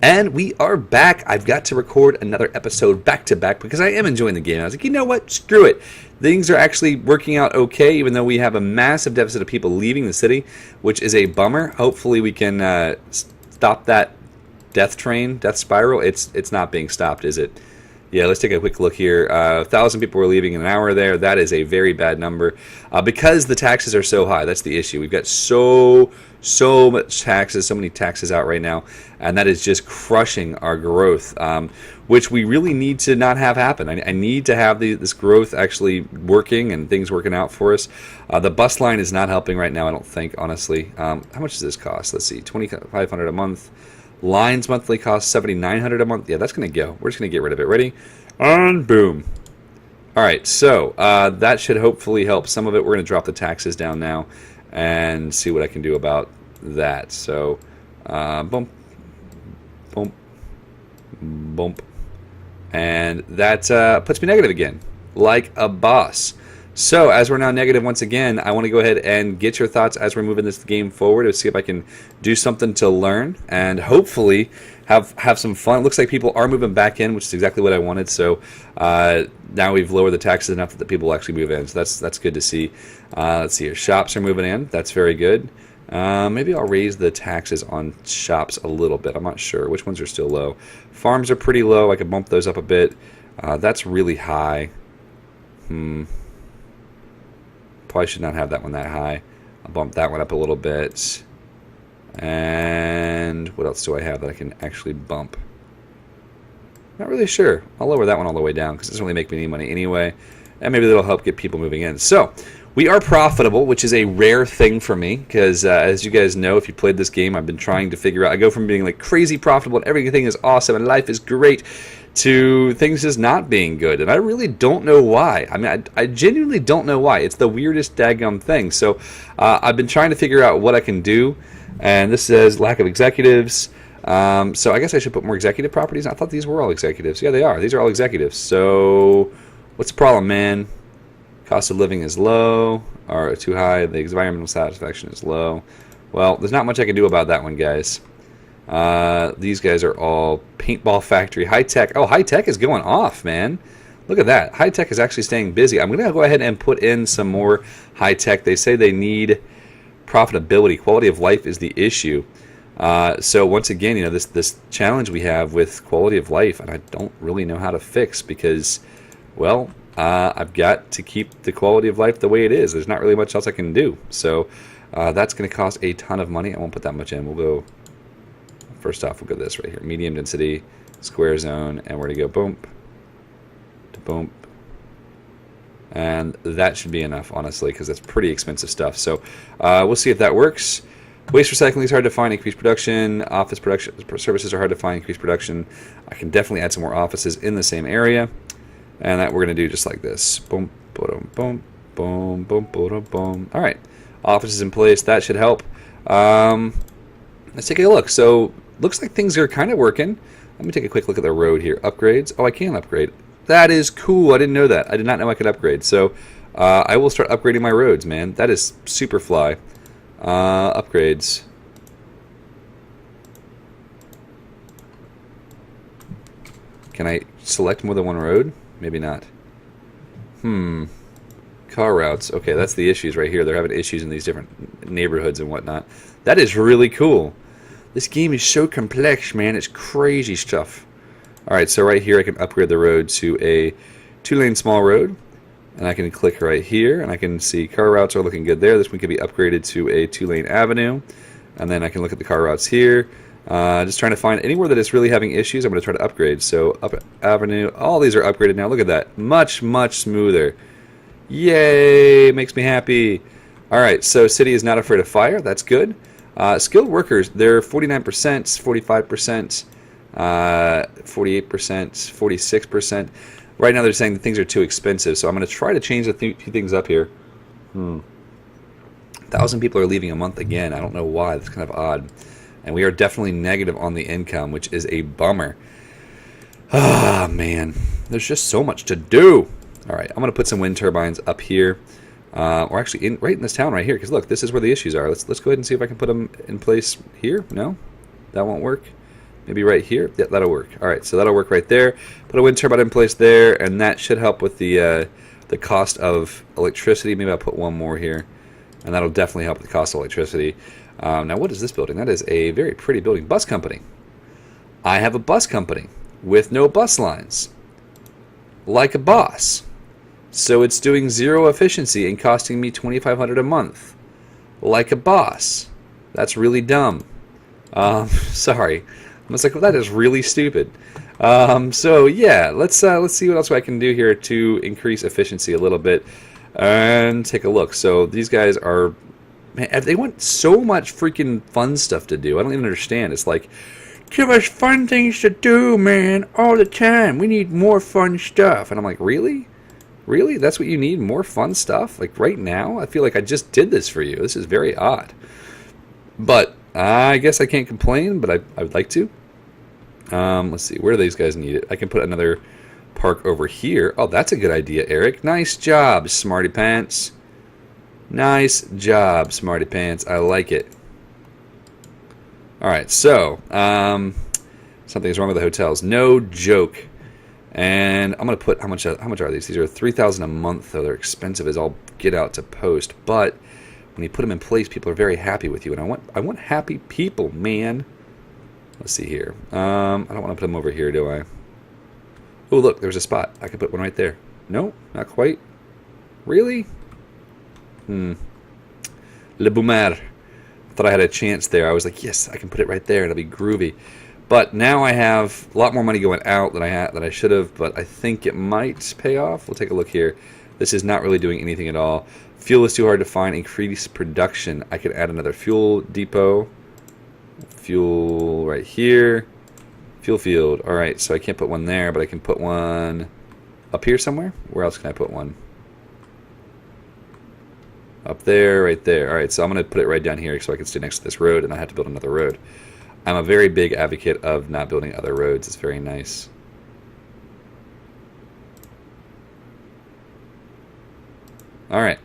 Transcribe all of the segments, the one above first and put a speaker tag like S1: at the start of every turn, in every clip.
S1: And we are back. I've got to record another episode back to back because I am enjoying the game. I was like, you know what? Screw it. Things are actually working out okay, even though we have a massive deficit of people leaving the city, which is a bummer. Hopefully we can stop that death spiral. It's not being stopped, is it? Yeah, let's take a quick look here. 1,000 people were leaving in an hour there. That is a very bad number because the taxes are so high. That's the issue. We've got so much taxes, so many taxes out right now, and that is just crushing our growth, which we really need to not have happen. I need to have this growth actually working and things working out for us. The bus line is not helping right now, I don't think, honestly. How much does this cost? Let's see, $2,500 a month. Lines monthly cost $7,900 a month. Yeah, that's going to go. We're just going to get rid of it. Ready? And boom. All right, so that should hopefully help some of it. We're going to drop the taxes down now and see what I can do about that. So, bump, bump, bump. And that puts me negative again, like a boss. So, as we're now negative once again, I want to go ahead and get your thoughts as we're moving this game forward to see if I can do something to learn and hopefully have some fun. It looks like people are moving back in, which is exactly what I wanted. So, now we've lowered the taxes enough that people actually move in. So, that's good to see. Let's see here. Shops are moving in. That's very good. Maybe I'll raise the taxes on shops a little bit. I'm not sure. Which ones are still low? Farms are pretty low. I could bump those up a bit. That's really high. Probably should not have that one that high. I'll bump that one up a little bit. And what else do I have that I can actually bump? Not really sure. I'll lower that one all the way down because it doesn't really make me any money anyway. And maybe that'll help get people moving in. So, we are profitable, which is a rare thing for me because, as you guys know, if you played this game, I've been trying to figure out. I go from being like crazy profitable and everything is awesome and life is great to things just not being good. And I really don't know why. I mean, I genuinely don't know why. It's the weirdest daggum thing. So I've been trying to figure out what I can do. And this says lack of executives. So I guess I should put more executive properties. I thought these were all executives. Yeah, they are. These are all executives. So what's the problem, man? Cost of living is low or too high. The environmental satisfaction is low. Well, there's not much I can do about that one, guys. These guys are all paintball factory, high tech. Oh, high tech is going off, man. Look at that. High tech is actually staying busy. I'm going to go ahead and put in some more high tech. They say they need profitability. Quality of life is the issue. So once again, you know, this challenge we have with quality of life, and I don't really know how to fix because, well, I've got to keep the quality of life the way it is. There's not really much else I can do. So that's going to cost a ton of money. I won't put that much in. We'll go. First off, we'll go this right here. Medium density, square zone, and we're going to go bump to bump. And that should be enough, honestly, because that's pretty expensive stuff. So we'll see if that works. Waste recycling is hard to find, increase production. Office production services are hard to find, increase production. I can definitely add some more offices in the same area. And that we're going to do just like this. Boom, boom, boom, boom, boom, boom, boom. All right. Offices in place. That should help. Let's take a look. So looks like things are kind of working. Let me take a quick look at the road here. Upgrades. Oh, I can upgrade. That is cool. I didn't know that. I did not know I could upgrade. So I will start upgrading my roads, man. That is super fly. Upgrades. Can I select more than one road? Maybe not. Car routes. Okay, that's the issues right here. They're having issues in these different neighborhoods and whatnot. That is really cool. This game is so complex, man. It's crazy stuff. Alright, so right here I can upgrade the road to a 2-lane small road. And I can click right here, and I can see car routes are looking good there. This one can be upgraded to a 2-lane avenue. And then I can look at the car routes here. Just trying to find anywhere that is really having issues. I'm going to try to upgrade. So up avenue, all these are upgraded now. Look at that. Much, much smoother. Yay! Makes me happy. Alright, so city is not afraid of fire. That's good. Skilled workers, they're 49%, 45%, 48%, 46%. Right now they're saying that things are too expensive, so I'm going to try to change a few things up here. 1,000 people are leaving a month again. I don't know why. That's kind of odd. And we are definitely negative on the income, which is a bummer. Ah, man. There's just so much to do. All right, I'm going to put some wind turbines up here. Or actually right in this town right here, because look, this is where the issues are. Let's go ahead and see if I can put them in place here. No? That won't work? Maybe right here. Yeah, that'll work. All right, so that'll work right there. Put a wind turbine in place there, and that should help with the cost of electricity. Maybe I'll put one more here, and that'll definitely help with the cost of electricity. Now, what is this building? That is a very pretty building. Bus company. I have a bus company with no bus lines, like a boss. So it's doing 0 efficiency and costing me $2,500 a month, like a boss. That's really dumb. Sorry. I was like, well, that is really stupid. So yeah, let's see what else I can do here to increase efficiency a little bit and take a look. So these guys are, man, they want so much freaking fun stuff to do. I don't even understand. It's like, give us fun things to do, man, all the time. We need more fun stuff. And I'm like, really? Really? That's what you need? More fun stuff? Like right now? I feel like I just did this for you. This is very odd. But I guess I can't complain, but I would like to. Let's see. Where do these guys need it? I can put another park over here. Oh, that's a good idea, Eric. Nice job, Smarty Pants. Nice job, Smarty Pants. I like it. All right, so something's wrong with the hotels. No joke. And I'm gonna put how much are these? These are $3,000 a month, though they're expensive as all get out to post. But when you put them in place, people are very happy with you, and I want happy people, man. Let's see here. I don't want to put them over here, do I? Oh, look, there's a spot. I could put one right there. No, not quite. Really? Le Boomer. I thought I had a chance there. I was like, yes, I can put it right there. It'll be groovy. But now I have a lot more money going out than I should have, but I think it might pay off. We'll take a look here. This is not really doing anything at all. Fuel is too hard to find. Increase production. I could add another fuel depot. Fuel right here. Fuel field. All right, so I can't put one there, but I can put one up here somewhere. Where else can I put one? Up there, right there. All right, so I'm going to put it right down here so I can stay next to this road and I have to build another road. I'm a very big advocate of not building other roads. It's very nice. All right.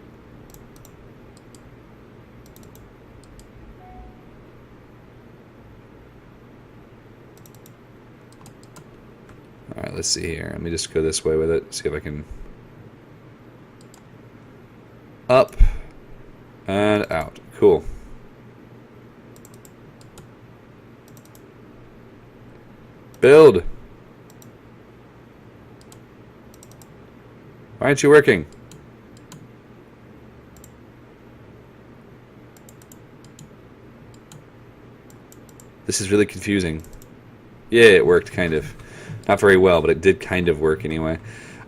S1: All right, let's see here. Let me just go this way with it. See if I can. Up and out. Cool. Build. Why aren't you working? This is really confusing. Yeah, it worked, kind of. Not very well, but it did kind of work anyway.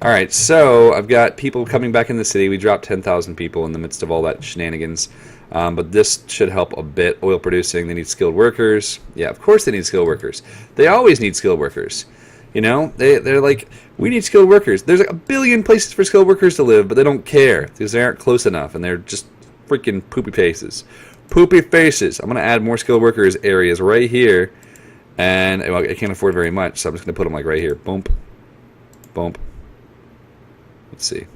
S1: Alright, so I've got people coming back in the city. We dropped 10,000 people in the midst of all that shenanigans. But this should help a bit. Oil producing, they need skilled workers. Yeah, of course they need skilled workers. They always need skilled workers. You know, they're like, we need skilled workers. There's like a billion places for skilled workers to live, but they don't care because they aren't close enough, and they're just freaking poopy faces. Poopy faces. I'm going to add more skilled workers areas right here, and well, I can't afford very much, so I'm just going to put them like right here. Boom. Boom. Let's see.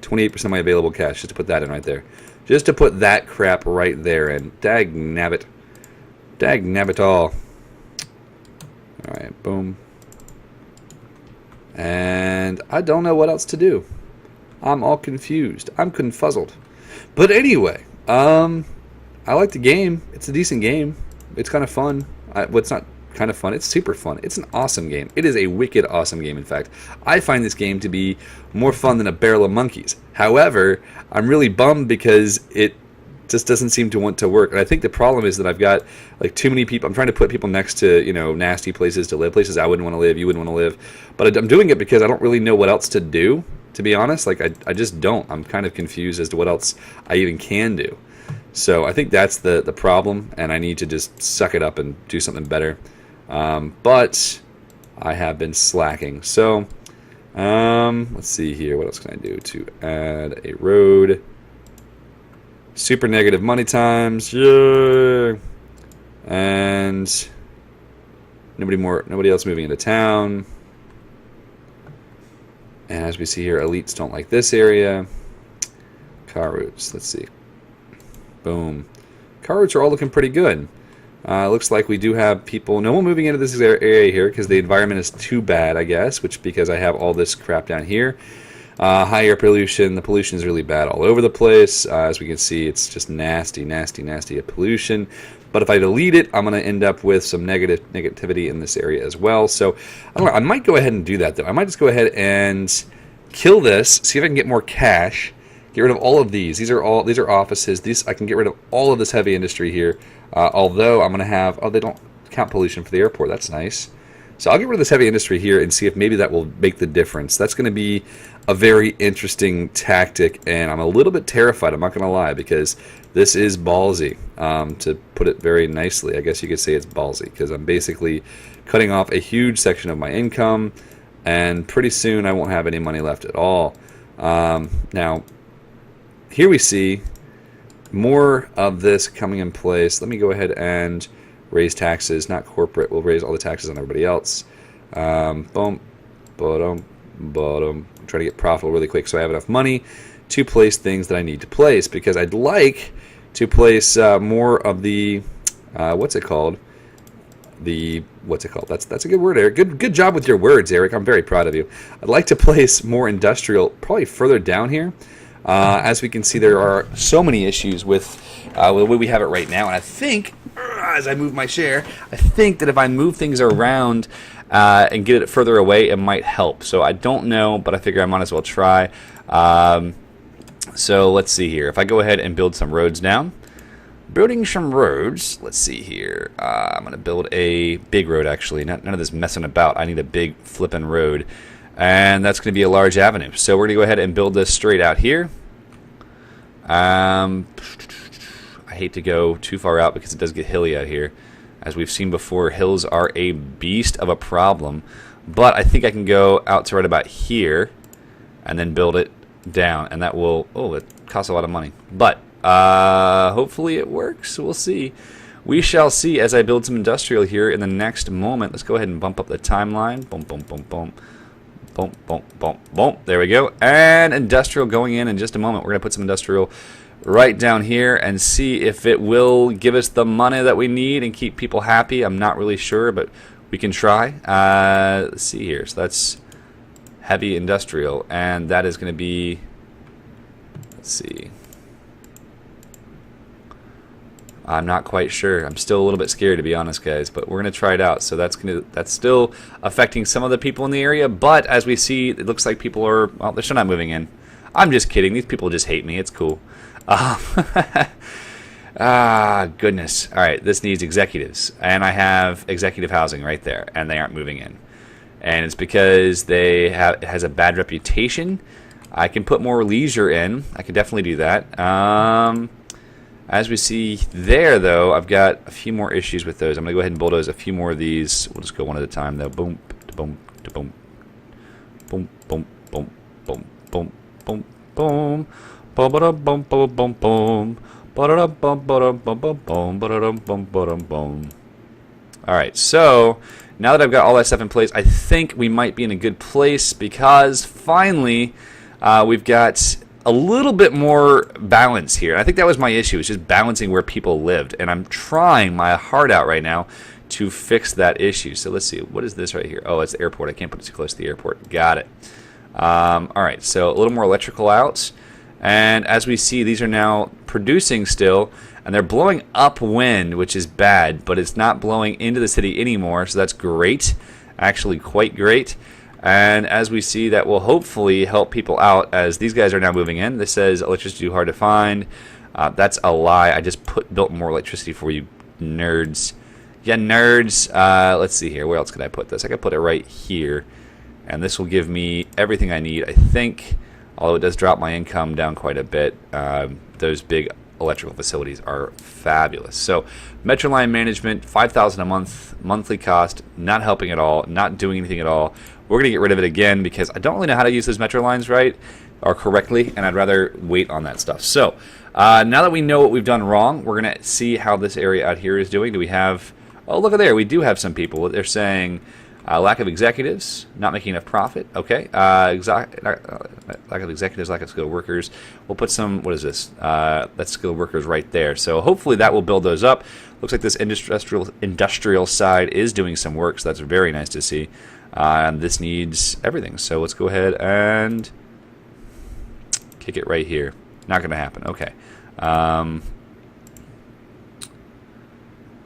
S1: 28% of my available cash, just to put that in right there. Just to put that crap right there in. Dag nabbit. Dag nabbit all. Alright, boom. And I don't know what else to do. I'm all confused. I'm confuzzled. But anyway, I like the game. It's a decent game. It's kind of fun. Well, it's not kind of fun. It's super fun. It's an awesome game. It is a wicked awesome game, in fact. I find this game to be more fun than a barrel of monkeys. However, I'm really bummed because it just doesn't seem to want to work. And I think the problem is that I've got like too many people. I'm trying to put people next to, you know, nasty places to live, places I wouldn't want to live, you wouldn't want to live. But I'm doing it because I don't really know what else to do, to be honest. Like, I just don't. I'm kind of confused as to what else I even can do. So I think that's the problem, and I need to just suck it up and do something better. But I have been slacking. So let's see here. What else can I do to add a road? Super negative money times. Yeah. And nobody else moving into town. And as we see here, elites don't like this area. Car routes. Let's see. Boom. Car routes are all looking pretty good. Looks like we do have people, no one moving into this area here because the environment is too bad, I guess, because I have all this crap down here. High air pollution. The pollution is really bad all over the place. As we can see, it's just nasty pollution. But if I delete it, I'm going to end up with some negativity in this area as well. So I don't know, I might go ahead and do that, though. I might just go ahead and kill this, see if I can get more cash, get rid of all of these. These are offices. I can get rid of all of this heavy industry here. Although I'm going to have, they don't count pollution for the airport. That's nice. So I'll get rid of this heavy industry here and see if maybe that will make the difference. That's going to be a very interesting tactic, and I'm a little bit terrified, I'm not going to lie, because this is ballsy, to put it very nicely. I guess you could say it's ballsy, because I'm basically cutting off a huge section of my income, and pretty soon I won't have any money left at all. Now, here we see more of this coming in place. Let me go ahead and raise taxes, not corporate. We'll raise all the taxes on everybody else. Boom, bottom, bottom. Try to get profitable really quick so I have enough money to place things that I need to place, because I'd like to place more of the what's it called? That's a good word, Eric. Good job with your words, Eric. I'm very proud of you. I'd like to place more industrial, probably further down here. As we can see, there are so many issues with the way we have it right now, and I think, as I move my chair, I think that if I move things around and get it further away, it might help. So I don't know, but I figure I might as well try. So let's see here. If I go ahead and build some roads down, building some roads, let's see here. I'm going to build a big road, actually. None of this messing about. I need a big flipping road. And that's going to be a large avenue. So we're going to go ahead and build this straight out here. I hate to go too far out because it does get hilly out here. As we've seen before, hills are a beast of a problem. But I think I can go out to right about here and then build it down. And that will, it costs a lot of money. But hopefully it works. We'll see. We shall see as I build some industrial here in the next moment. Let's go ahead and bump up the timeline. Boom, boom, boom, boom. Boom, boom, boom, boom. There we go. And industrial going in just a moment. We're going to put some industrial right down here and see if it will give us the money that we need and keep people happy. I'm not really sure, but we can try. Let's see here. So that's heavy industrial, and that is going to be, let's see. I'm not quite sure. I'm still a little bit scared, to be honest, guys, but we're going to try it out. So that's still affecting some of the people in the area, but as we see, it looks like people are, well, they're still not moving in. I'm just kidding. These people just hate me. It's cool. Goodness. All right, this needs executives, and I have executive housing right there, and they aren't moving in. And it's because it has a bad reputation. I can put more leisure in. I can definitely do that. As we see there, though, I've got a few more issues with those. I'm going to go ahead and bulldoze a few more of these. We'll just go one at a time, though. Boom, boom, boom, boom, boom, boom, boom, boom, boom, boom, boom, boom, boom, boom, boom. All right, so now that I've got all that stuff in place, I think we might be in a good place because finally we've got a little bit more balance here. And I think that was my issue, is just balancing where people lived. And I'm trying my heart out right now to fix that issue. So let's see. What is this right here? Oh, it's the airport. I can't put it too close to the airport. Got it. All right. So a little more electrical out. And as we see, these are now producing still. And they're blowing upwind, which is bad. But it's not blowing into the city anymore. So that's great. Actually, quite great. And as we see, that will hopefully help people out as these guys are now moving in. This says electricity too hard to find. That's a lie. I just built more electricity for you nerds. Yeah, nerds. Let's see here. Where else could I put this? I could put it right here. And this will give me everything I need, I think. Although it does drop my income down quite a bit. Those big electrical facilities are fabulous. So Metro line management, $5,000 a month, monthly cost, not helping at all, not doing anything at all. We're going to get rid of it again because I don't really know how to use those Metro lines right or correctly, and I'd rather wait on that stuff. So now that we know what we've done wrong, we're going to see how this area out here is doing. Do we have, oh, look at there, we do have some people. They're saying lack of executives, not making enough profit. Okay, lack of executives, lack of skilled workers. We'll put some, what is this? That's skilled workers right there. So hopefully that will build those up. Looks like this industrial side is doing some work, so that's very nice to see. And this needs everything, so let's go ahead and kick it right here. Not going to happen. Okay.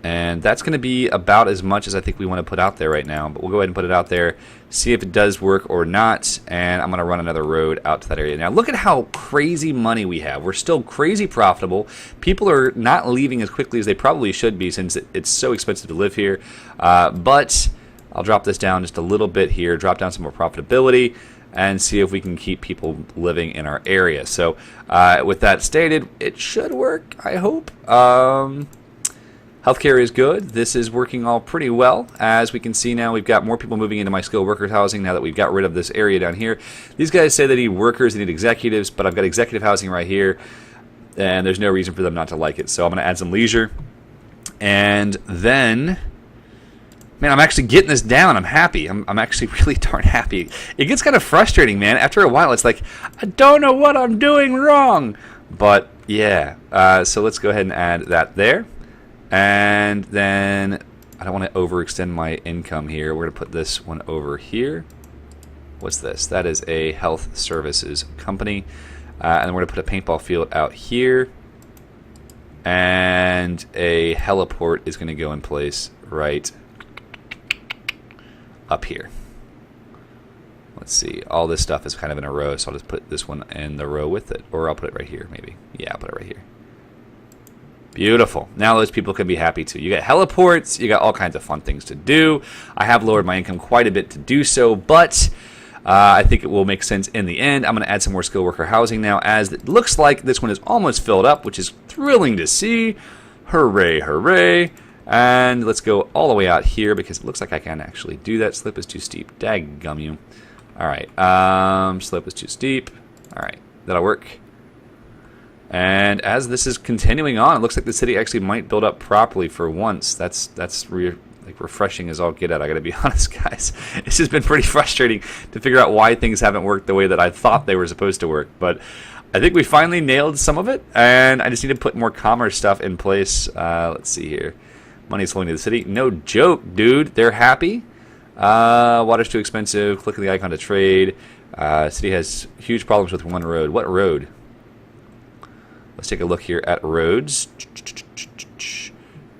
S1: And that's going to be about as much as I think we want to put out there right now. But we'll go ahead and put it out there, see if it does work or not. And I'm going to run another road out to that area. Now, look at how crazy money we have. We're still crazy profitable. People are not leaving as quickly as they probably should be since it's so expensive to live here. But I'll drop this down just a little bit here, drop down some more profitability, and see if we can keep people living in our area. So with that stated, it should work, I hope. Healthcare is good. This is working all pretty well. As we can see now, we've got more people moving into my skilled workers housing now that we've got rid of this area down here. These guys say they need workers, they need executives, but I've got executive housing right here, and there's no reason for them not to like it. So I'm going to add some leisure. And then, man, I'm actually getting this down. I'm happy. I'm actually really darn happy. It gets kind of frustrating, man. After a while, it's like, I don't know what I'm doing wrong. But, yeah. So let's go ahead and add that there. And then I don't want to overextend my income here. We're going to put this one over here. What's this? That is a health services company. And we're going to put a paintball field out here. And a heliport is going to go in place right up here. Let's see. All this stuff is kind of in a row, so I'll just put this one in the row with it. Or I'll put it right here, maybe. Yeah, I'll put it right here. Beautiful. Now those people can be happy too. You got heliports, you got all kinds of fun things to do. I have lowered my income quite a bit to do so, but I think it will make sense in the end. I'm going to add some more skilled worker housing now, as it looks like this one is almost filled up, which is thrilling to see. Hooray, hooray. And let's go all the way out here because it looks like I can actually do that. Slope is too steep. Daggum you. All right. Slope is too steep. All right. That'll work. And as this is continuing on, it looks like the city actually might build up properly for once. That's refreshing as all get out. I got to be honest, guys. It's just been pretty frustrating to figure out why things haven't worked the way that I thought they were supposed to work. But I think we finally nailed some of it, and I just need to put more commerce stuff in place. Let's see here. Money's flowing to the city. No joke, dude. They're happy. Water's too expensive. Click on the icon to trade. City has huge problems with one road. What road? Let's take a look here at roads.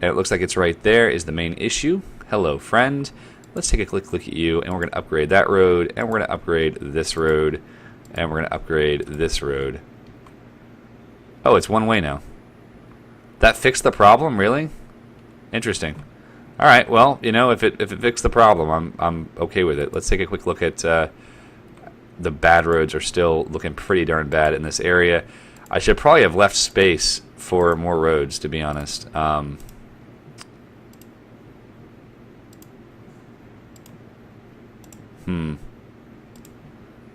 S1: And it looks like it's right there is the main issue. Hello, friend. Let's take a quick look at you, and we're going to upgrade that road, and we're going to upgrade this road, and we're going to upgrade this road. Oh, it's one way now. That fixed the problem, really? Interesting. All right, well, you know, if it fixed the problem, I'm okay with it. Let's take a quick look at the bad roads are still looking pretty darn bad in this area. I should probably have left space for more roads, to be honest.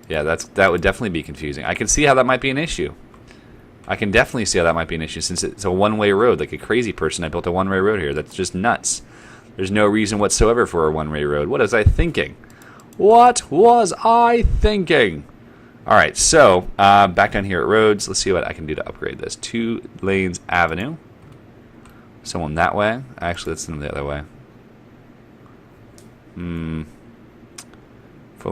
S1: Yeah, that would definitely be confusing. I can see how that might be an issue. I can definitely see how that might be an issue since it's a one-way road. Like a crazy person, I built a one-way road here. That's just nuts. There's no reason whatsoever for a one-way road. What was I thinking? What was I thinking? All right, so back down here at roads, let's see what I can do to upgrade this. 2 lanes avenue. Someone that way. Actually, let's send them the other way. 4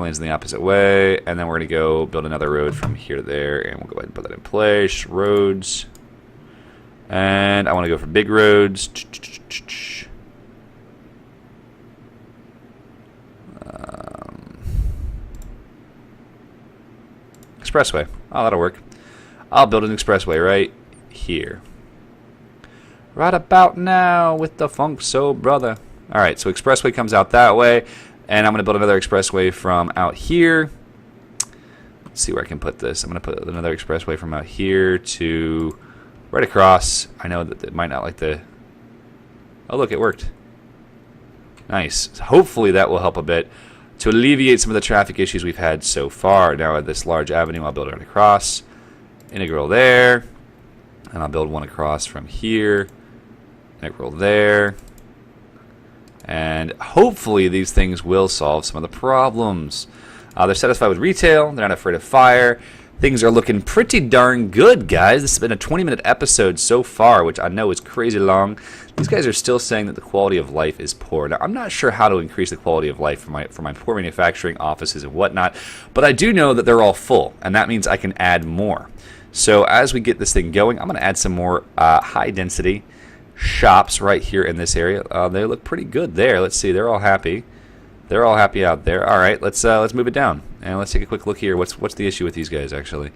S1: lanes in the opposite way, and then we're going to go build another road from here to there, and we'll go ahead and put that in place. Roads. And I want to go for big roads. Expressway. Oh, that'll work. I'll build an expressway right here. Right about now with the funk soul brother. All right, so expressway comes out that way, and I'm going to build another expressway from out here. Let's see where I can put this. I'm going to put another expressway from out here to right across. I know that it might not like the... Oh, look, it worked. Nice. Hopefully that will help a bit to alleviate some of the traffic issues we've had so far. Now at this large avenue, I'll build it right across. Integral there. And I'll build one across from here. Integral there. And hopefully these things will solve some of the problems. They're satisfied with retail. They're not afraid of fire. Things are looking pretty darn good, guys. This has been a 20-minute episode so far, which I know is crazy long. These guys are still saying that the quality of life is poor. Now, I'm not sure how to increase the quality of life for my poor manufacturing offices and whatnot, but I do know that they're all full, and that means I can add more. So as we get this thing going, I'm going to add some more high-density shops right here in this area. They look pretty good there. Let's see. They're all happy. They're all happy out there. All right, let's move it down and let's take a quick look here. What's the issue with these guys actually?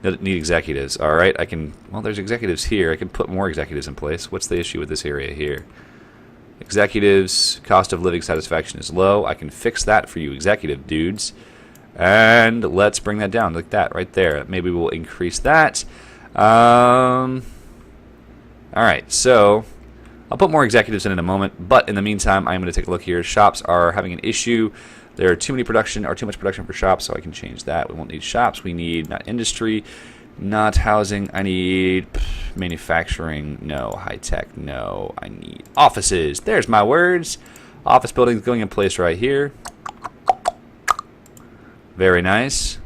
S1: Need executives. All right, I can. Well, there's executives here. I can put more executives in place. What's the issue with this area here? Executives, cost of living satisfaction is low. I can fix that for you, executive dudes. And let's bring that down like that right there. Maybe we'll increase that. All right, so I'll put more executives in a moment, but in the meantime, I'm going to take a look here. Shops are having an issue. There are too much production for shops, so I can change that. We won't need shops. We need not industry, not housing. I need manufacturing. No. High tech. No. I need offices. There's my words. Office buildings going in place right here. Very nice.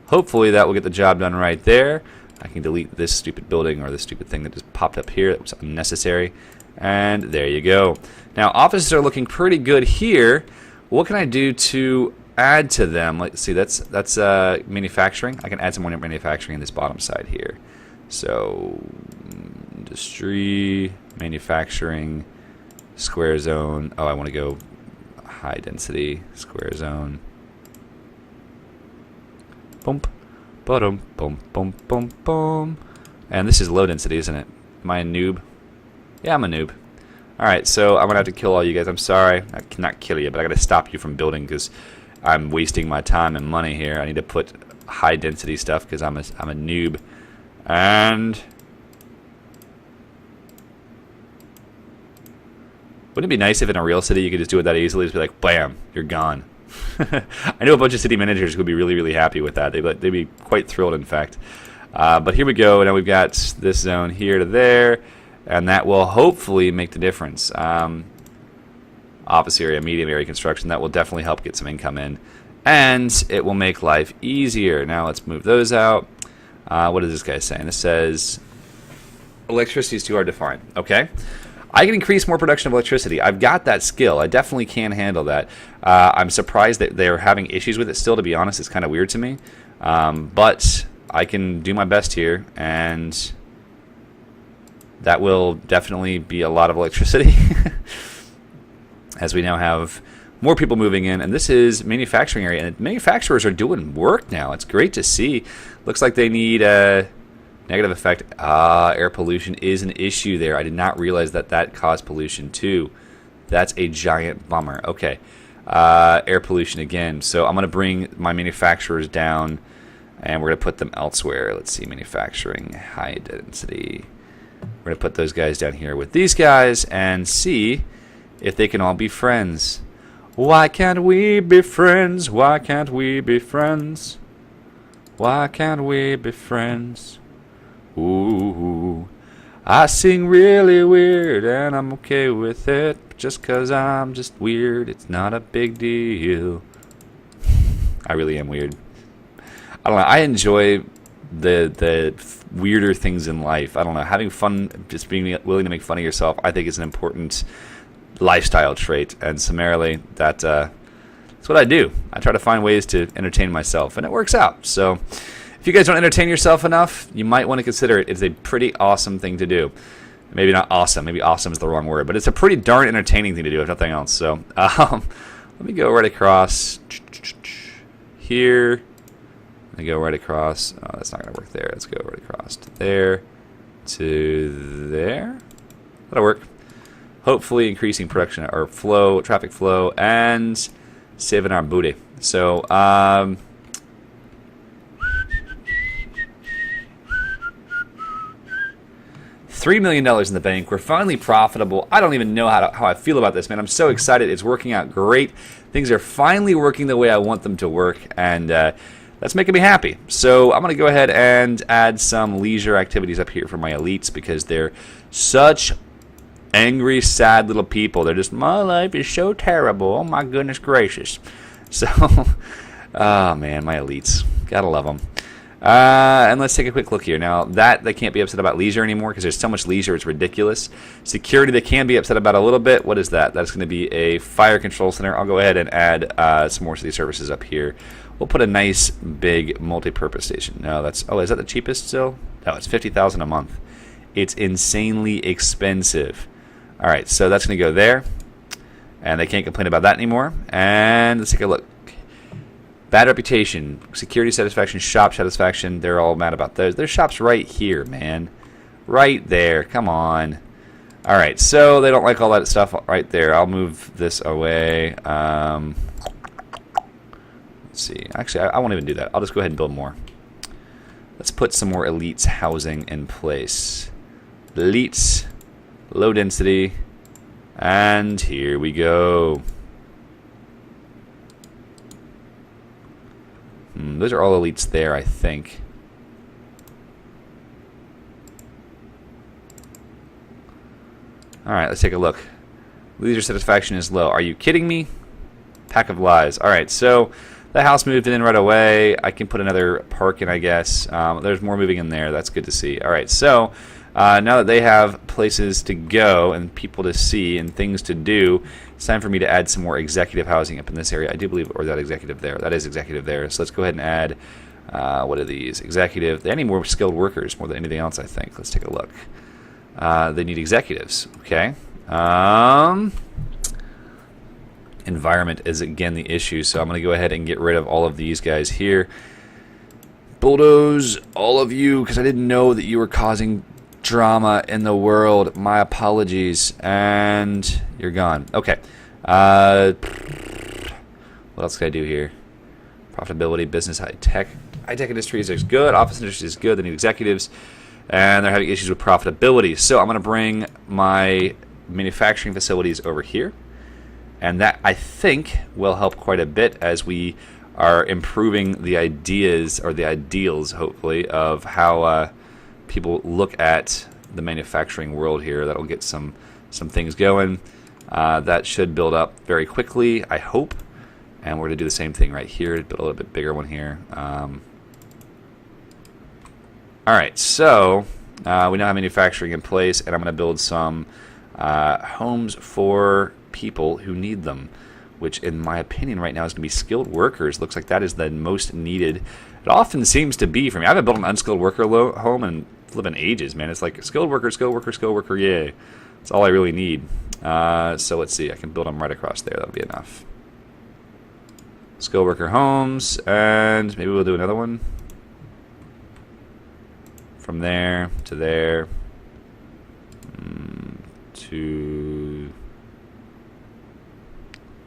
S1: Hopefully that will get the job done right there. I can delete this stupid building or this stupid thing that just popped up here that was unnecessary. And there you go. Now, offices are looking pretty good here. What can I do to add to them? Let's see, that's manufacturing. I can add some more manufacturing in this bottom side here. So, industry, manufacturing, square zone. Oh, I want to go high density, square zone. Boom, boom, boom, boom, boom, boom. And this is low density, isn't it? Am I a noob? Yeah, I'm a noob. Alright, so I'm going to have to kill all you guys. I'm sorry. I cannot kill you, but I got to stop you from building because I'm wasting my time and money here. I need to put high density stuff because I'm a noob. And wouldn't it be nice if in a real city you could just do it that easily? Just be like, bam, you're gone. I know a bunch of city managers who would be really, really happy with that. They'd be quite thrilled, in fact. But here we go. Now we've got this zone here to there, and that will hopefully make the difference. Office area, medium area construction, that will definitely help get some income in, and it will make life easier. Now let's move those out. What is this guy saying? This says electricity is too hard to find. Okay. I can increase more production of electricity. I've got that skill. I definitely can handle that. I'm surprised that they're having issues with it still, to be honest. It's kind of weird to me. But I can do my best here, and that will definitely be a lot of electricity as we now have more people moving in. And this is manufacturing area, and manufacturers are doing work now. It's great to see. Looks like they need negative effect. Air pollution is an issue there. I did not realize that caused pollution too. That's a giant bummer. Okay. Air pollution again. So I'm going to bring my manufacturers down, and we're going to put them elsewhere. Let's see, manufacturing, high density. We're going to put those guys down here with these guys and see if they can all be friends. Why can't we be friends? Why can't we be friends? Why can't we be friends? Ooh, I sing really weird and I'm okay with it. Just 'cause I'm just weird, it's not a big deal. I really am weird. I don't know, I enjoy the weirder things in life. I don't know, having fun, just being willing to make fun of yourself, I think is an important lifestyle trait. And summarily, that's what I do. I try to find ways to entertain myself, and it works out. So if you guys don't entertain yourself enough, you might want to consider it. It's a pretty awesome thing to do. Maybe not awesome. Maybe awesome is the wrong word, but it's a pretty darn entertaining thing to do, if nothing else. So let me go right across here. Let me go right across. Oh, that's not going to work there. Let's go right across to there to there. That'll work. Hopefully increasing production or flow, traffic flow, and saving our booty. So $3 million in the bank. We're finally profitable. I don't even know how I feel about this, man. I'm so excited. It's working out great. Things are finally working the way I want them to work, and that's making me happy. So I'm going to go ahead and add some leisure activities up here for my elites because they're such angry, sad little people. They're just, my life is so terrible. Oh, my goodness gracious. So, oh, man, my elites. Gotta love them. And let's take a quick look here. Now, that they can't be upset about leisure anymore because there's so much leisure, it's ridiculous. Security, they can be upset about a little bit. What is that? That's going to be a fire control center. I'll go ahead and add some more city services up here. We'll put a nice, big, multi-purpose station. No, that's... Oh, is that the cheapest still? No, it's $50,000 a month. It's insanely expensive. All right, so that's going to go there. And they can't complain about that anymore. And let's take a look. Bad reputation, security satisfaction, shop satisfaction. They're all mad about those. Their shop's right here, man. Right there. Come on. All right, so they don't like all that stuff right there. I'll move this away. Let's see. Actually, I won't even do that. I'll just go ahead and build more. Let's put some more elites housing in place. Elites, low density, and here we go. Those are all elites there, I think. Alright, let's take a look. Leisure satisfaction is low. Are you kidding me? Pack of lies. Alright, so the house moved in right away. I can put another park in, I guess. There's more moving in there. That's good to see. Alright, so now that they have places to go and people to see and things to do, it's time for me to add some more executive housing up in this area. I do believe, or that executive there. That is executive there. So let's go ahead and add, what are these? Executive. They need more skilled workers more than anything else, I think. Let's take a look. They need executives. Okay. Environment is, again, the issue. So I'm going to go ahead and get rid of all of these guys here. Bulldoze all of you because I didn't know that you were causing drama in the world. My apologies. And you're gone. Okay. What else can I do here? Profitability, business, high tech. High tech industries is good. Office industry is good. They need executives. And they're having issues with profitability. So I'm going to bring my manufacturing facilities over here. And that, I think, will help quite a bit as we are improving the ideas, or the ideals, hopefully, of how people look at the manufacturing world here. That'll get some things going. That should build up very quickly, I hope. And we're going to do the same thing right here, build a little bit bigger one here. Alright, so we now have manufacturing in place, and I'm going to build some homes for people who need them, which in my opinion right now is going to be skilled workers. Looks like that is the most needed. It often seems to be for me. I haven't built an unskilled worker home in flipping ages, man. It's like skilled worker, skilled worker, skilled worker, yeah. That's all I really need. So let's see. I can build them right across there. That'll be enough. Skilled worker homes, and maybe we'll do another one. From there to there to...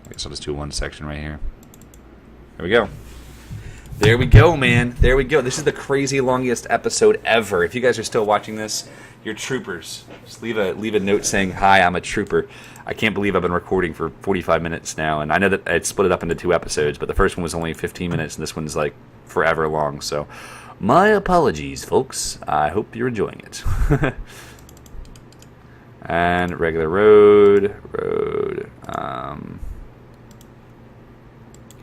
S1: I guess I'll just do one section right here. There we go. There we go, man. There we go. This is the crazy longest episode ever. If you guys are still watching this, you're troopers. Just leave a note saying, hi, I'm a trooper. I can't believe I've been recording for 45 minutes now, and I know that I split it up into 2 episodes, but the first one was only 15 minutes, and this one's like forever long, so my apologies, folks. I hope you're enjoying it. And regular road. Can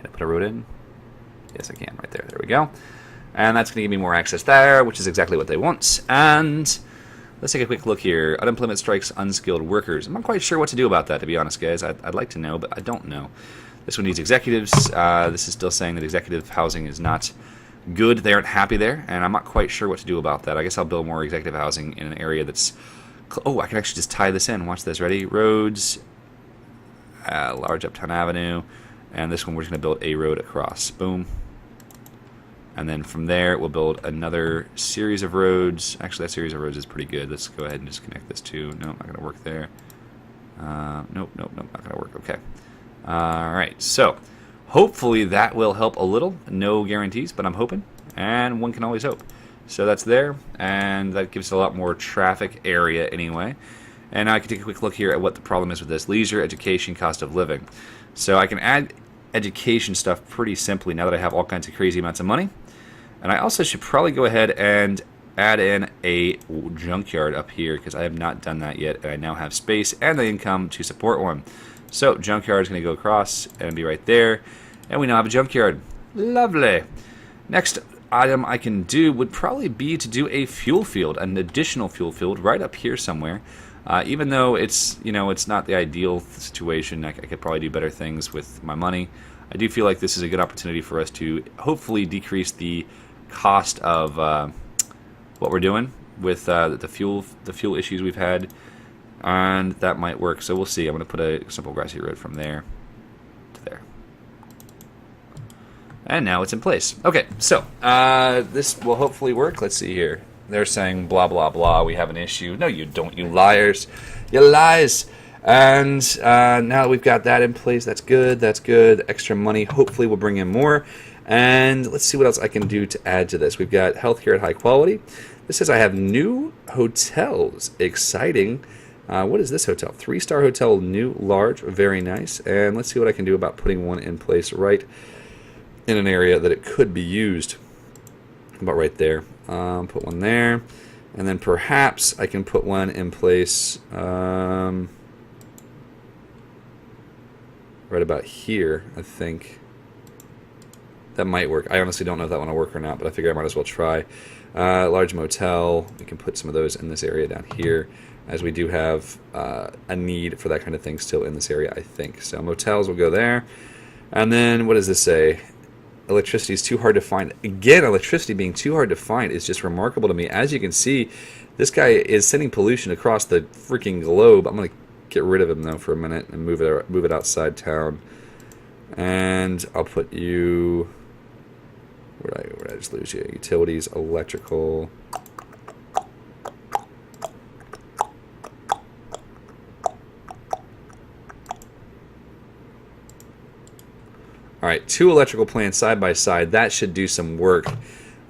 S1: I put a road in? Yes, I can. Right there. There we go. And that's going to give me more access there, which is exactly what they want. And let's take a quick look here. Unemployment strikes unskilled workers. I'm not quite sure what to do about that, to be honest, guys. I'd like to know, but I don't know. This one needs executives. This is still saying that executive housing is not good. They aren't happy there, and I'm not quite sure what to do about that. I guess I'll build more executive housing in an area that's... Oh, I can actually just tie this in. Watch this. Ready? Roads. Large Uptown Avenue. And this one we're just going to build a road across. Boom. And then from there we'll build another series of roads. Actually, that series of roads is pretty good. Let's go ahead and just connect this to... Nope, not going to work there. Nope, not going to work. Okay. Alright, so hopefully that will help a little. No guarantees, but I'm hoping. And one can always hope. So that's there, and that gives a lot more traffic area anyway. And I can take a quick look here at what the problem is with this. Leisure, education, cost of living. So I can add education stuff pretty simply now that I have all kinds of crazy amounts of money. And I also should probably go ahead and add in a junkyard up here because I have not done that yet, and I now have space and the income to support one. So junkyard is going to go across and be right there, and we now have a junkyard. Lovely. Next item I can do would probably be to do a fuel field, an additional fuel field right up here somewhere. Even though it's it's not the ideal situation, I could probably do better things with my money. I do feel like this is a good opportunity for us to hopefully decrease the cost of what we're doing with the fuel issues we've had, and that might work. So we'll see. I'm going to put a simple grassy road from there to there. And now it's in place. Okay, so this will hopefully work. Let's see here. They're saying blah, blah, blah. We have an issue. No, you don't, you liars. You lies. And now that we've got that in place, that's good. That's good. Extra money hopefully will bring in more. And let's see what else I can do to add to this. We've got healthcare at high quality. This says I have new hotels. Exciting. What is this hotel? 3-star hotel, new, large, very nice. And let's see what I can do about putting one in place right in an area that it could be used. About right there. Put one there. And then perhaps I can put one in place right about here, I think. That might work. I honestly don't know if that one will work or not, but I figure I might as well try. Large motel. We can put some of those in this area down here, as we do have a need for that kind of thing still in this area, I think. So motels will go there. And then what does this say? Electricity is too hard to find. Again, electricity being too hard to find is just remarkable to me. As you can see, this guy is sending pollution across the freaking globe. I'm going to get rid of him, though, for a minute and move it outside town. And I'll put you... Where did I just lose you? Utilities, electrical... Alright, 2 electrical plants side by side. That should do some work.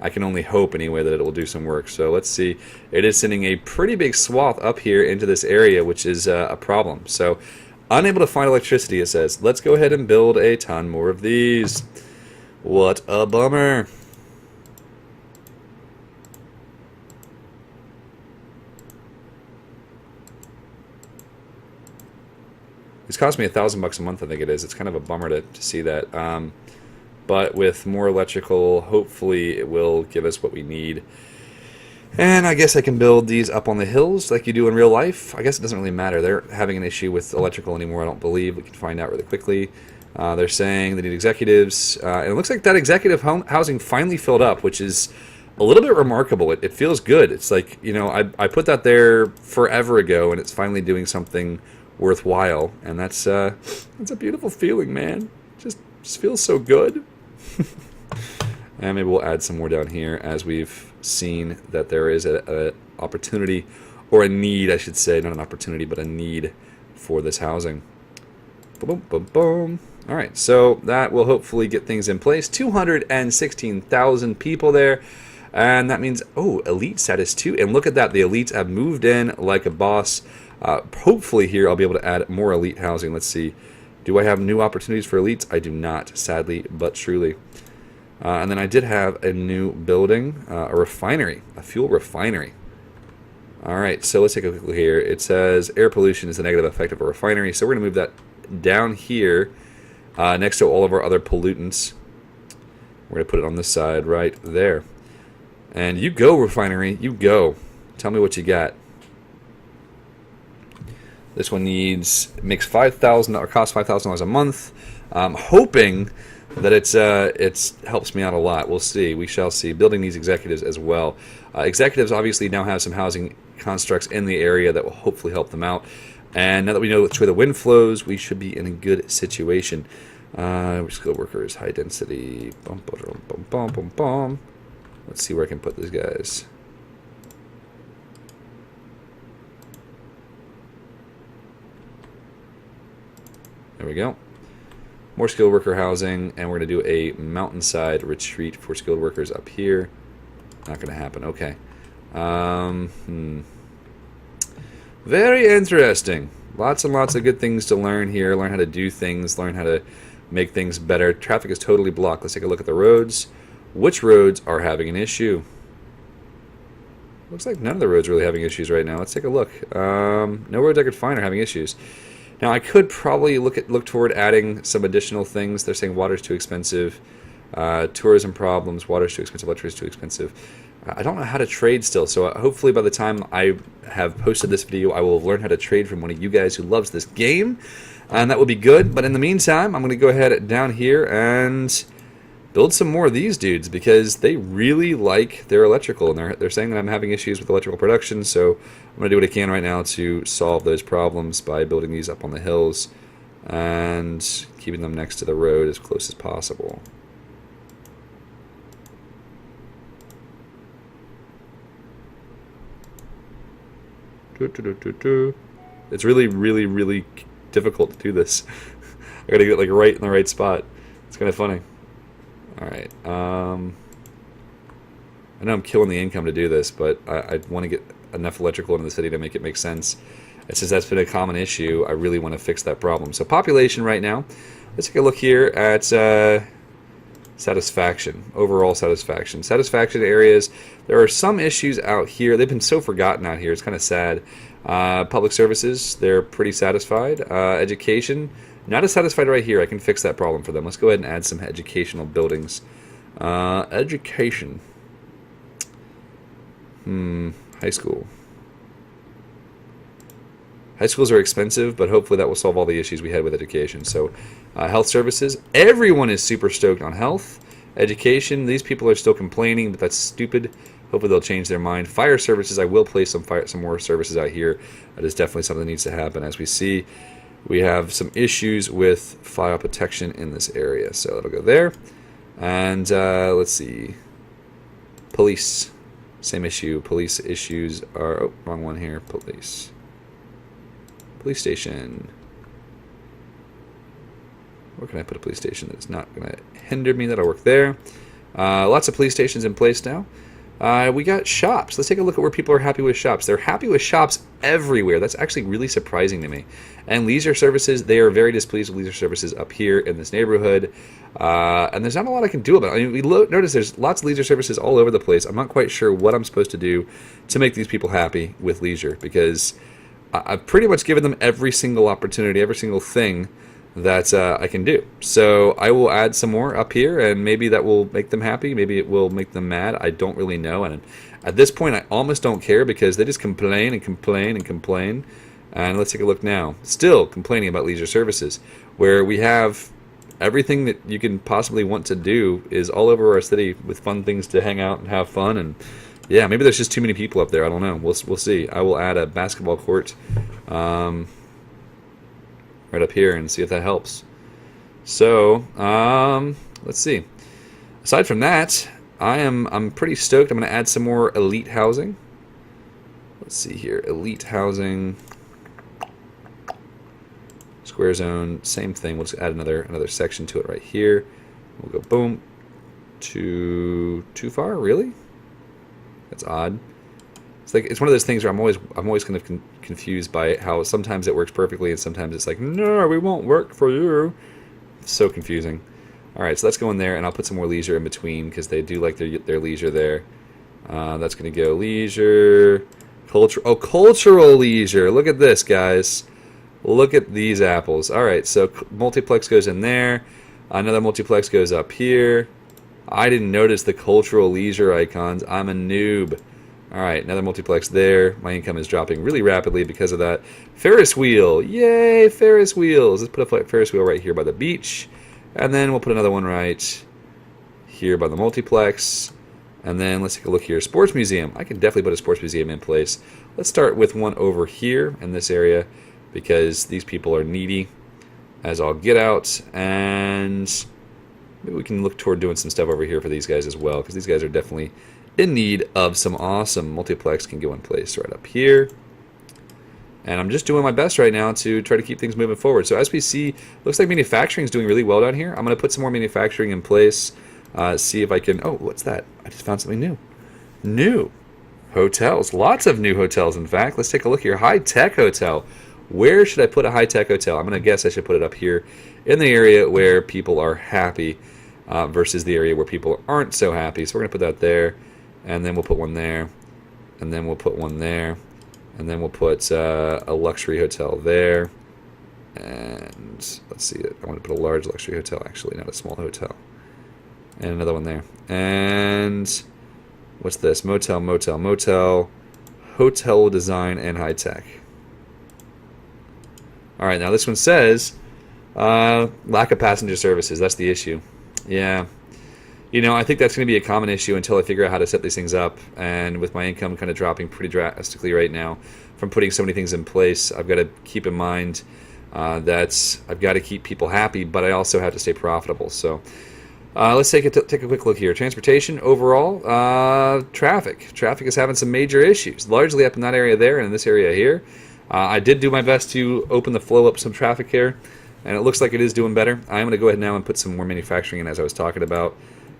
S1: I can only hope, anyway, that it will do some work. So let's see. It is sending a pretty big swath up here into this area, which is a problem. So, unable to find electricity, it says. Let's go ahead and build a ton more of these. What a bummer. It's cost me $1,000 a month, I think it is. It's kind of a bummer to see that. But with more electrical, hopefully it will give us what we need. And I guess I can build these up on the hills like you do in real life. I guess it doesn't really matter. They're having an issue with electrical anymore, I don't believe. We can find out really quickly. They're saying they need executives. And it looks like that executive housing finally filled up, which is a little bit remarkable. It feels good. It's like, I put that there forever ago, and it's finally doing something worthwhile, and that's a beautiful feeling, man. Just feels so good. And maybe we'll add some more down here, as we've seen that there is a opportunity, or a need, I should say, not an opportunity, but a need for this housing. Boom, boom, boom. All right, so that will hopefully get things in place. 216,000 people there. And that means, elite status too. And look at that, the elites have moved in like a boss. Hopefully here I'll be able to add more elite housing. Let's see. Do I have new opportunities for elites? I do not, sadly but truly. And then I did have a new building, a refinery, a fuel refinery. Alright, so let's take a quick look here. It says air pollution is the negative effect of a refinery. So we're going to move that down here next to all of our other pollutants. We're going to put it on this side right there. And you go, refinery, you go. Tell me what you got. This one makes $5,000 or costs $5,000 a month. I'm hoping that it helps me out a lot. We'll see. We shall see. Building these executives as well. Executives obviously now have some housing constructs in the area that will hopefully help them out. And now that we know which way the wind flows, we should be in a good situation. Skilled workers, high density. Bum, bum, bum, bum, bum, bum. Let's see where I can put these guys. There we go. More skilled worker housing, and we're going to do a mountainside retreat for skilled workers up here. Not going to happen. Okay. Very interesting. Lots and lots of good things to learn here. Learn how to do things. Learn how to make things better. Traffic is totally blocked. Let's take a look at the roads. Which roads are having an issue? Looks like none of the roads are really having issues right now. Let's take a look. No roads I could find are having issues. Now I could probably look toward adding some additional things. They're saying water's too expensive. Tourism problems, water's too expensive, electricity's too expensive. I don't know how to trade still, so hopefully by the time I have posted this video, I will have learned how to trade from one of you guys who loves this game, and that will be good. But in the meantime, I'm going to go ahead down here and build some more of these dudes, because they really like their electrical, and they're saying that I'm having issues with electrical production, so I'm going to do what I can right now to solve those problems by building these up on the hills and keeping them next to the road as close as possible. It's really, really, really difficult to do this. I gotta get like right in the right spot. It's kind of funny. Alright, I know I'm killing the income to do this, but I want to get enough electrical into the city to make it make sense. And since that's been a common issue, I really want to fix that problem. So population right now, let's take a look here at satisfaction, overall satisfaction. Satisfaction areas, there are some issues out here. They've been so forgotten out here, it's kind of sad. Public services, they're pretty satisfied. Education, not as satisfied right here. I can fix that problem for them. Let's go ahead and add some educational buildings. Education. High school. High schools are expensive, but hopefully that will solve all the issues we had with education. So, health services. Everyone is super stoked on health. Education, these people are still complaining, but that's stupid. Hopefully they'll change their mind. Fire services, I will place some more services out here. That is definitely something that needs to happen. As we see, we have some issues with fire protection in this area. So that'll go there. And let's see. Police. Same issue. Police issues are... Oh, wrong one here. Police. Police station. Where can I put a police station that's not going to hinder me? That'll work there. Lots of police stations in place now. We got shops. Let's take a look at where people are happy with shops. They're happy with shops everywhere. That's actually really surprising to me. And leisure services, they are very displeased with leisure services up here in this neighborhood. And there's not a lot I can do about it. I mean, we notice there's lots of leisure services all over the place. I'm not quite sure what I'm supposed to do to make these people happy with leisure, because I've pretty much given them every single opportunity, every single thing that I can do. So I will add some more up here, and maybe that will make them happy. Maybe it will make them mad. I don't really know. And at this point, I almost don't care, because they just complain and complain and complain. And let's take a look now. Still complaining about leisure services, where we have everything that you can possibly want to do is all over our city with fun things to hang out and have fun. And yeah, maybe there's just too many people up there. I don't know. We'll see. I will add a basketball court right up here and see if that helps. So let's see. Aside from that, I'm pretty stoked. I'm going to add some more elite housing. Let's see here. Elite housing. Square zone, same thing. We'll just add another section to it right here. We'll go boom. Too far, really? That's odd. It's one of those things where I'm always kind of confused by how sometimes it works perfectly and sometimes it's like, no, we won't work for you. It's so confusing. All right, so let's go in there, and I'll put some more leisure in between, because they do like their leisure there. That's going to go leisure, cultural leisure. Look at this, guys. Look at these apples. All right, so multiplex goes in there. Another multiplex goes up here. I didn't notice the cultural leisure icons. I'm a noob. All right, another multiplex there. My income is dropping really rapidly because of that. Ferris wheel. Yay, Ferris wheels. Let's put a Ferris wheel right here by the beach. And then we'll put another one right here by the multiplex. And then let's take a look here. Sports museum. I can definitely put a sports museum in place. Let's start with one over here in this area, because these people are needy as all get out. And maybe we can look toward doing some stuff over here for these guys as well, because these guys are definitely in need of some awesome multiplex. Can go in place right up here. And I'm just doing my best right now to try to keep things moving forward. So as we see, looks like manufacturing is doing really well down here. I'm going to put some more manufacturing in place. See if I can... Oh, what's that? I just found something new. New hotels. Lots of new hotels, in fact. Let's take a look here. High-tech hotel. Where should I put a high-tech hotel? I'm going to guess I should put it up here in the area where people are happy versus the area where people aren't so happy. So we're going to put that there. And then we'll put one there. And then we'll put one there. And then we'll put a luxury hotel there. And let's see. I want to put a large luxury hotel, actually, not a small hotel. And another one there. And what's this? Motel, motel, motel, hotel design, and high tech. All right, now this one says lack of passenger services. That's the issue. Yeah. You know, I think that's going to be a common issue until I figure out how to set these things up. And with my income kind of dropping pretty drastically right now from putting so many things in place, I've got to keep in mind that I've got to keep people happy, but I also have to stay profitable. So let's take a quick look here. Transportation overall, traffic. Traffic is having some major issues, largely up in that area there and in this area here. I did do my best to open the flow up some traffic here, and it looks like it is doing better. I'm going to go ahead now and put some more manufacturing in, as I was talking about.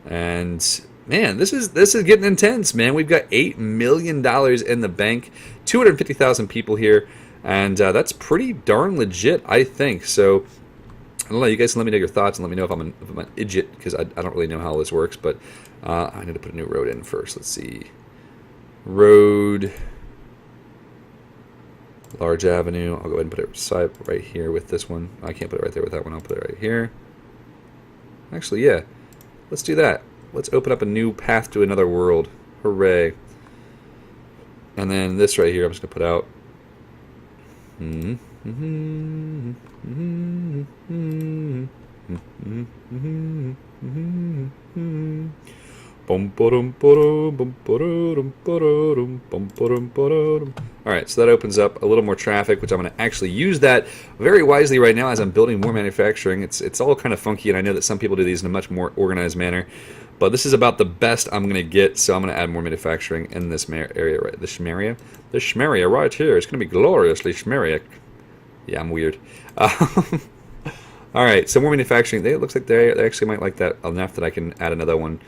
S1: And man, this is getting intense, man. We've got $8 million in the bank, 250,000 people here, and that's pretty darn legit, I think. So I don't know. You guys can let me know your thoughts and let me know if I'm an idiot, because I don't really know how this works. But I need to put a new road in first. Let's see. Road. Large Avenue. I'll go ahead and put it side right here with this one. I can't put it right there with that one. I'll put it right here. Actually, yeah. Let's do that. Let's open up a new path to another world. Hooray. And then this right here, I'm just going to put out. Alright, so that opens up a little more traffic, which I'm going to actually use that very wisely right now as I'm building more manufacturing. It's all kind of funky, and I know that some people do these in a much more organized manner, but this is about the best I'm going to get, so I'm going to add more manufacturing in this area, right? This shmeria right here. It's going to be gloriously shmeric. Yeah, I'm weird. Alright, so more manufacturing. It looks like they actually might like that enough that I can add another one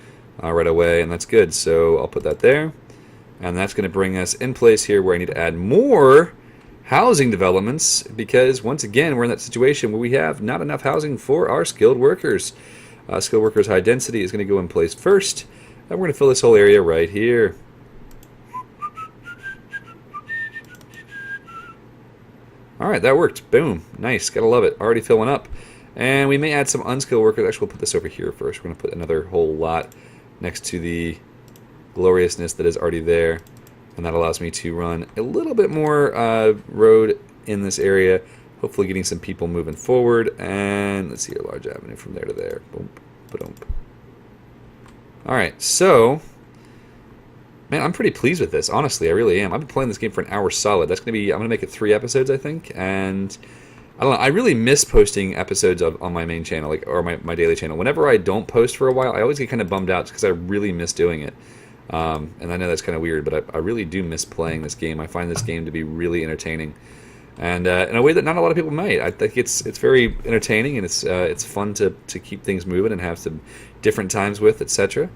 S1: right away, and that's good. So I'll put that there, and that's going to bring us in place here where I need to add more housing developments, because once again we're in that situation where we have not enough housing for our skilled workers. Skilled workers high density is going to go in place first, and we're going to fill this whole area right here. Alright, that worked. Boom. Nice. Gotta love it. Already filling up. And we may add some unskilled workers. Actually, we'll put this over here first. We're going to put another whole lot next to the gloriousness that is already there. And that allows me to run a little bit more road in this area. Hopefully getting some people moving forward. And let's see a large avenue from there to there. Boom. Ba-dum. Alright, so man, I'm pretty pleased with this. Honestly, I really am. I've been playing this game for an hour solid. That's gonna be. I'm gonna make it 3 episodes, I think. And I don't know. I really miss posting episodes on my main channel, or my daily channel. Whenever I don't post for a while, I always get kind of bummed out because I really miss doing it. And I know that's kind of weird, but I really do miss playing this game. I find this game to be really entertaining, and in a way that not a lot of people might. I think it's very entertaining, and it's fun to keep things moving and have some different times with, etc.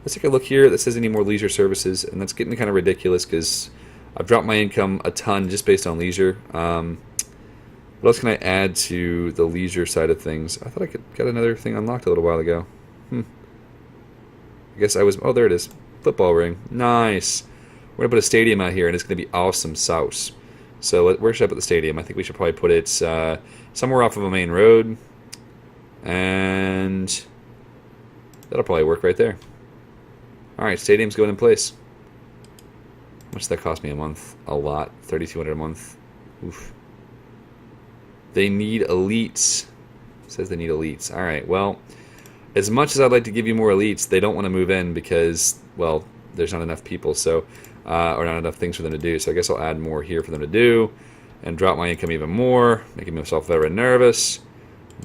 S1: Let's take a look here. That says any more leisure services, and that's getting kind of ridiculous because I've dropped my income a ton just based on leisure. What else can I add to the leisure side of things? I thought I could get another thing unlocked a little while ago. I guess I was. Oh, there it is. Football ring. Nice. We're gonna put a stadium out here, and it's gonna be awesome sauce. So where should I put the stadium? I think we should probably put it somewhere off of a main road, and that'll probably work right there. Alright, stadium's going in place. How much does that cost me a month? A lot. $3,200 a month. Oof. They need elites. It says they need elites. Alright, well, as much as I'd like to give you more elites, they don't want to move in because, well, there's not enough people, so or not enough things for them to do. So I guess I'll add more here for them to do and drop my income even more, making myself very nervous.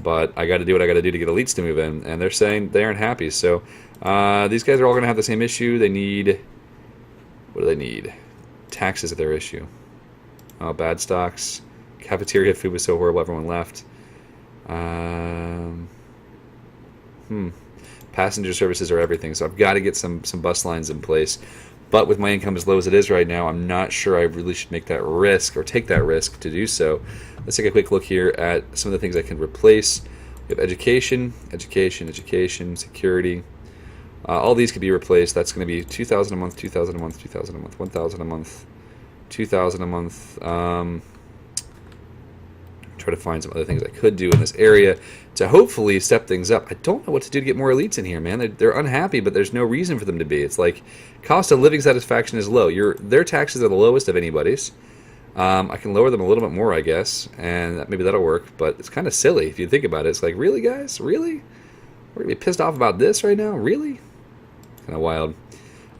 S1: But I got to do what I got to do to get elites to move in, and they're saying they aren't happy. So these guys are all going to have the same issue. They need, what do they need? Taxes are their issue. Oh, bad stocks. Cafeteria food was so horrible, everyone left. Passenger services are everything, so I've got to get some bus lines in place. But with my income as low as it is right now, I'm not sure I really should make that risk or take that risk to do so. Let's take a quick look here at some of the things I can replace. We have education, security. All these could be replaced. That's going to be $2,000 a month, $2,000 a month, $2,000 a month, $1,000 a month, $2,000 a month. try to find some other things I could do in this area to hopefully step things up. I don't know what to do to get more elites in here, man. They're unhappy, but there's no reason for them to be. It's like cost of living satisfaction is low. Their taxes are the lowest of anybody's. I can lower them a little bit more, I guess, and maybe that'll work, but it's kind of silly if you think about it. It's like, really, guys? Really? We're going to be pissed off about this right now? Really? Kind of wild.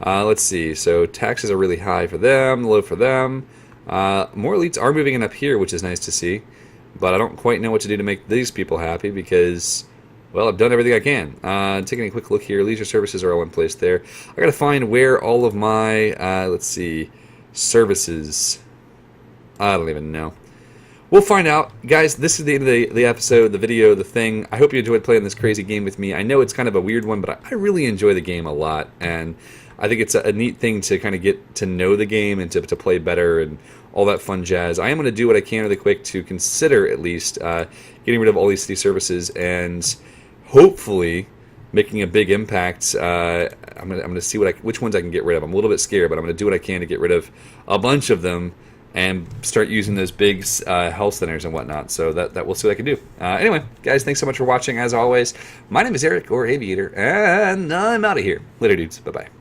S1: Let's see. So taxes are really high for them, low for them. More elites are moving in up here, which is nice to see, but I don't quite know what to do to make these people happy because, well, I've done everything I can. Taking a quick look here, leisure services are all in place there. I got to find where all of my, let's see, services... I don't even know. We'll find out. Guys, this is the end of the episode, the video, the thing. I hope you enjoyed playing this crazy game with me. I know it's kind of a weird one, but I really enjoy the game a lot. And I think it's a neat thing to kind of get to know the game and to play better and all that fun jazz. I am going to do what I can really quick to consider, at least, getting rid of all these city services and hopefully making a big impact. I'm going to see which ones I can get rid of. I'm a little bit scared, but I'm going to do what I can to get rid of a bunch of them and start using those big health centers and whatnot. So that we'll see what I can do. Anyway, guys, thanks so much for watching. As always, my name is Eric, or Aviator, and I'm out of here. Later, dudes. Bye-bye.